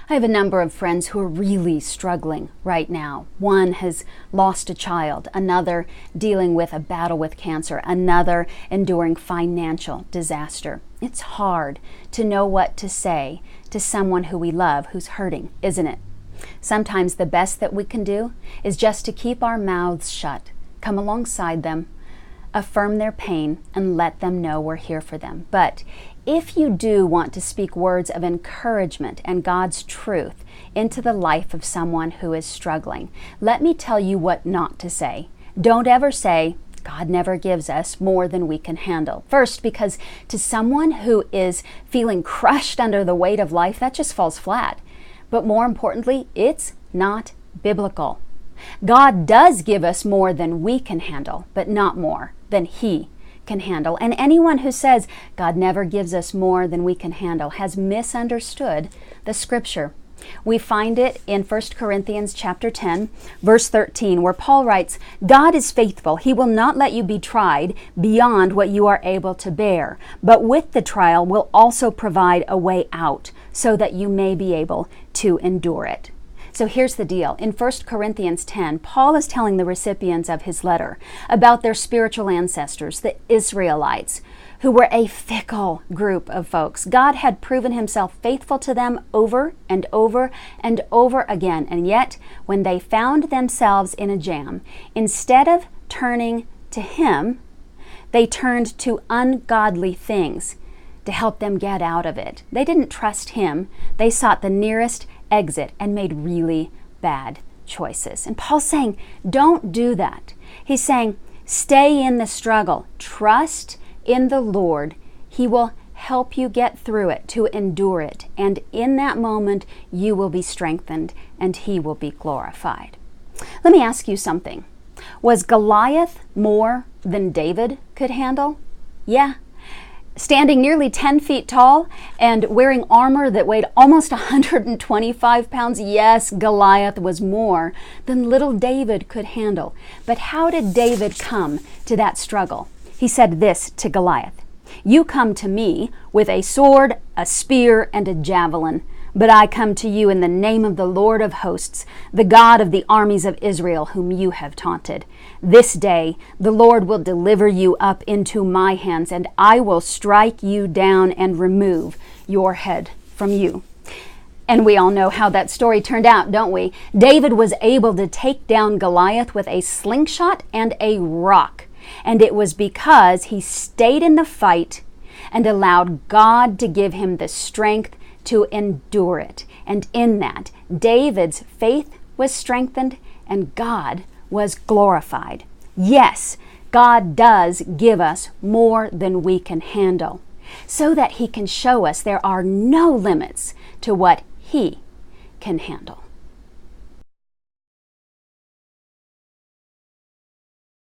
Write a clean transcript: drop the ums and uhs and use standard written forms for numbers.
I have a number of friends who are really struggling right now. One has lost a child, another dealing with a battle with cancer, another enduring financial disaster. It's hard to know what to say to someone who we love who's hurting, isn't it? Sometimes the best that we can do is just to keep our mouths shut, come alongside them, affirm their pain, and let them know we're here for them. But if you do want to speak words of encouragement and God's truth into the life of someone who is struggling, let me tell you what not to say. Don't ever say, God never gives us more than we can handle. First, because to someone who is feeling crushed under the weight of life, that just falls flat. But more importantly, it's not biblical. God does give us more than we can handle, but not more than He can handle. And anyone who says God never gives us more than we can handle has misunderstood the scripture. We find it in 1 Corinthians chapter 10, verse 13, where Paul writes, God is faithful. He will not let you be tried beyond what you are able to bear, but with the trial will also provide a way out so that you may be able to endure it. So here's the deal. In 1 Corinthians 10, Paul is telling the recipients of his letter about their spiritual ancestors, the Israelites, who were a fickle group of folks. God had proven Himself faithful to them over and over and over again. And yet, when they found themselves in a jam, instead of turning to Him, they turned to ungodly things to help them get out of it. They didn't trust Him. They sought the nearest exit and made really bad choices. And Paul's saying, don't do that. He's saying, stay in the struggle. Trust in the Lord. He will help you get through it, to endure it. And in that moment, you will be strengthened and He will be glorified. Let me ask you something. Was Goliath more than David could handle? Yeah. Standing nearly 10 feet tall and wearing armor that weighed almost 125 pounds, yes, Goliath was more than little David could handle. But how did David come to that struggle? He said this to Goliath, "You come to me with a sword, a spear, and a javelin, but I come to you in the name of the Lord of hosts, the God of the armies of Israel, whom you have taunted. This day the Lord will deliver you up into my hands, and I will strike you down and remove your head from you." And we all know how that story turned out, don't we? David was able to take down Goliath with a slingshot and a rock. And it was because he stayed in the fight and allowed God to give him the strength to endure it. And in that, David's faith was strengthened and God was glorified. Yes, God does give us more than we can handle, so that He can show us there are no limits to what He can handle.